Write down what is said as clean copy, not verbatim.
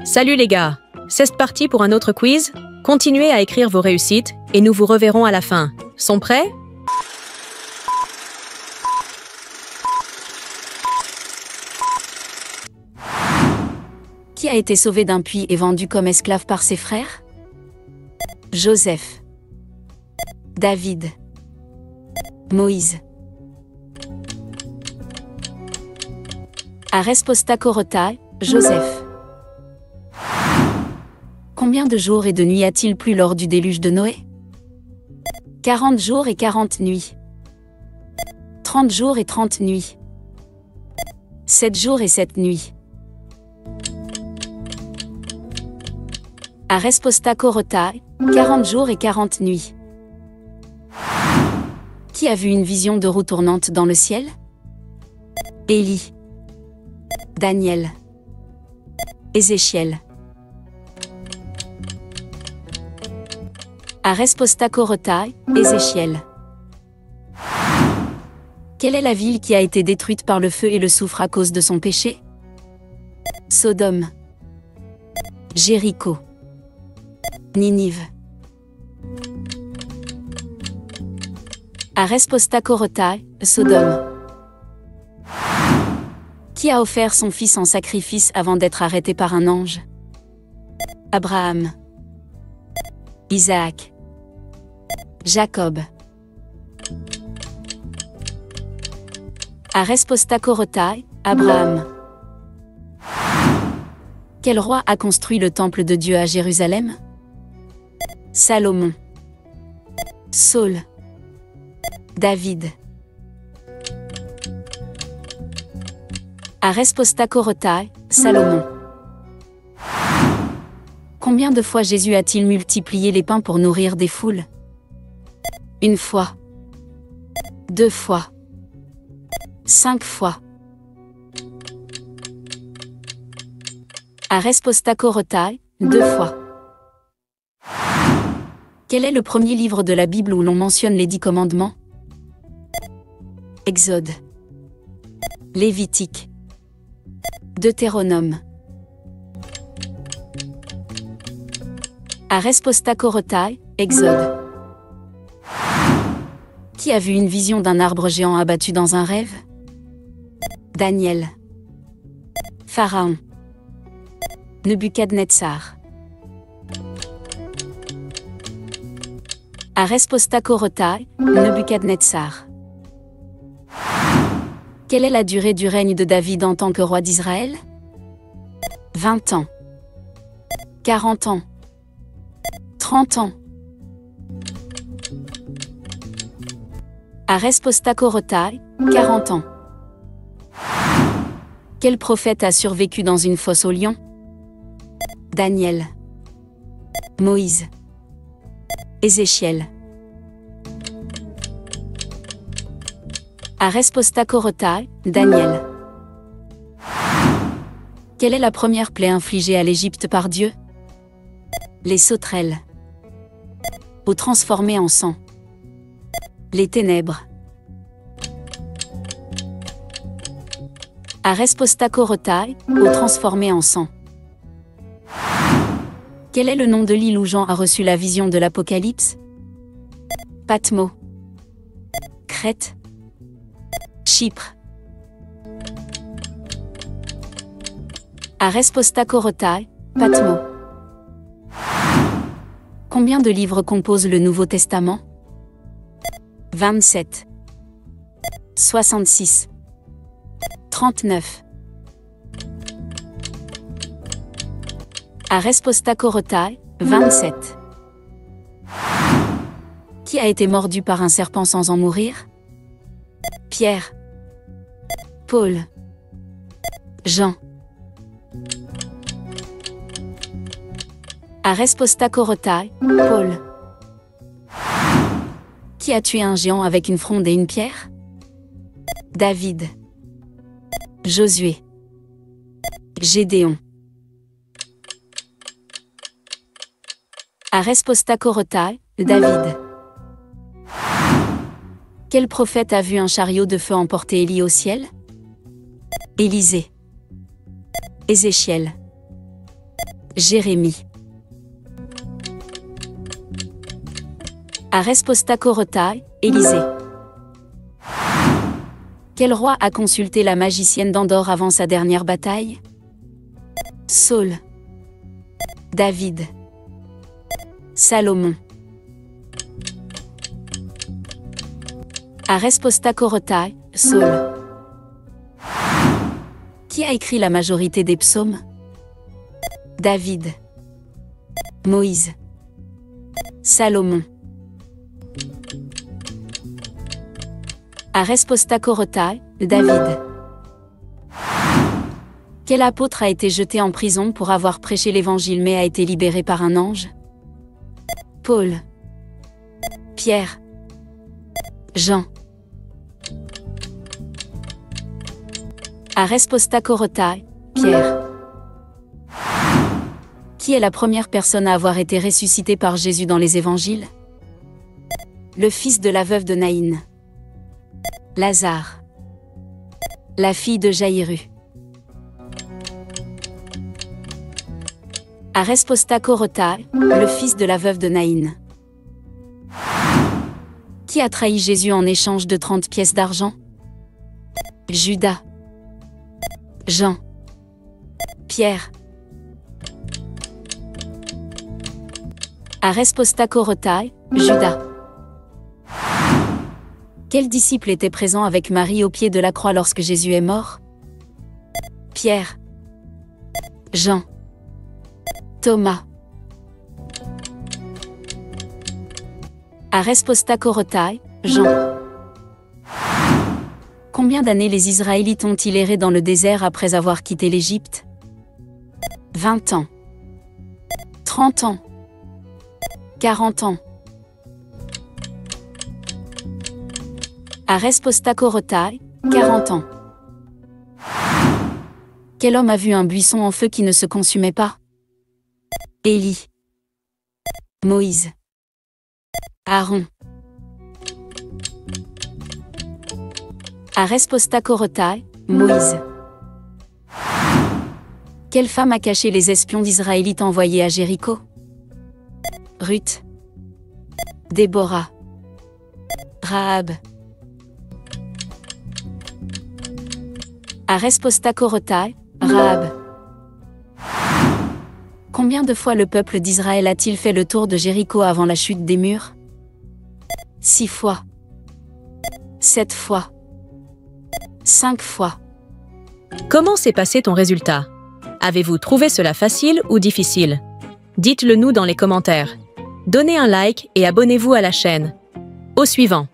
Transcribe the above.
Salut les gars, c'est parti pour un autre quiz. Continuez à écrire vos réussites et nous vous reverrons à la fin. Sont prêts? Qui a été sauvé d'un puits et vendu comme esclave par ses frères? Joseph. David. Moïse. A resposta Corotae, Joseph. Combien de jours et de nuits a-t-il plu lors du déluge de Noé? 40 jours et 40 nuits. 30 jours et 30 nuits. 7 jours et 7 nuits. A resposta Corotae, 40 jours et 40 nuits. Qui a vu une vision de roue tournante dans le ciel? Élie. Daniel. Ézéchiel. A resposta Corotae, Ézéchiel. Quelle est la ville qui a été détruite par le feu et le soufre à cause de son péché? Sodome. Jéricho. Ninive. A resposta Corotae, Sodome. Qui a offert son fils en sacrifice avant d'être arrêté par un ange? Abraham. Isaac. Jacob. A resposta Corotae, Abraham. Quel roi a construit le temple de Dieu à Jérusalem? Salomon. Saul. David. A resposta Corotae, Salomon. Combien de fois Jésus a-t-il multiplié les pains pour nourrir des foules? 1 fois. 2 fois. 5 fois. A resposta Corotae, 2 fois. Quel est le premier livre de la Bible où l'on mentionne les 10 commandements? Exode. Lévitique. Deutéronome. A resposta Corotae, Exode. Qui a vu une vision d'un arbre géant abattu dans un rêve? Daniel. Pharaon. Nebuchadnezzar. A resposta Corotae, Nebuchadnezzar. Quelle est la durée du règne de David en tant que roi d'Israël? 20 ans. 40 ans. 30 ans. A resposta Corotae, 40 ans. Quel prophète a survécu dans une fosse aux lions? Daniel. Moïse. Ézéchiel. A resposta Corotae, Daniel. Quelle est la première plaie infligée à l'Égypte par Dieu? Les sauterelles. Eau transformée en sang. Les ténèbres. A resposta Corotae, eau transformée en sang. Quel est le nom de l'île où Jean a reçu la vision de l'Apocalypse? Patmos. Crète. Chypre. A resposta Corotae, Patmos. Combien de livres composent le Nouveau Testament? 27. 66. 39. A resposta Corotae, 27. Qui a été mordu par un serpent sans en mourir? Pierre. Paul. Jean. A resposta Corotae, Paul. Qui a tué un géant avec une fronde et une pierre? David. Josué. Gédéon. A resposta Corotae, David. Quel prophète a vu un chariot de feu emporter Élie au ciel? Élisée. Ézéchiel. Jérémie. Aresposta Korotai, Élisée. Quel roi a consulté la magicienne d'Endor avant sa dernière bataille? Saul. David. Salomon. Aresposta Korotai, Saul. Qui a écrit la majorité des psaumes? David. Moïse. Salomon. Aresposta Korotai, David. Quel apôtre a été jeté en prison pour avoir prêché l'évangile mais a été libéré par un ange? Paul. Pierre. Jean. Aresposta Korotai, Pierre. Qui est la première personne à avoir été ressuscitée par Jésus dans les évangiles? Le fils de la veuve de Naïn. Lazare. La fille de Jaïru. Aresposta Korotai, le fils de la veuve de Naïn. Qui a trahi Jésus en échange de 30 pièces d'argent? Judas. Jean. Pierre. Aresposta Korotai, Judas. Quel disciple était présent avec Marie au pied de la croix lorsque Jésus est mort? Pierre. Jean. Thomas. Aresposta Korotai, Jean. Combien d'années les Israélites ont-ils erré dans le désert après avoir quitté l'Égypte? 20 ans. 30 ans. 40 ans. Aresposta Korotai, 40 ans. Quel homme a vu un buisson en feu qui ne se consumait pas? Élie. Moïse. Aaron. Aresposta Korotai, Moïse. Quelle femme a caché les espions d'Israélites envoyés à Jéricho? Ruth. Déborah. Rahab. Aresposta Korotai, Rahab. Combien de fois le peuple d'Israël a-t-il fait le tour de Jéricho avant la chute des murs? 6 fois. 7 fois. 5 fois. Comment s'est passé ton résultat? Avez-vous trouvé cela facile ou difficile? Dites-le nous dans les commentaires. Donnez un like et abonnez-vous à la chaîne. Au suivant.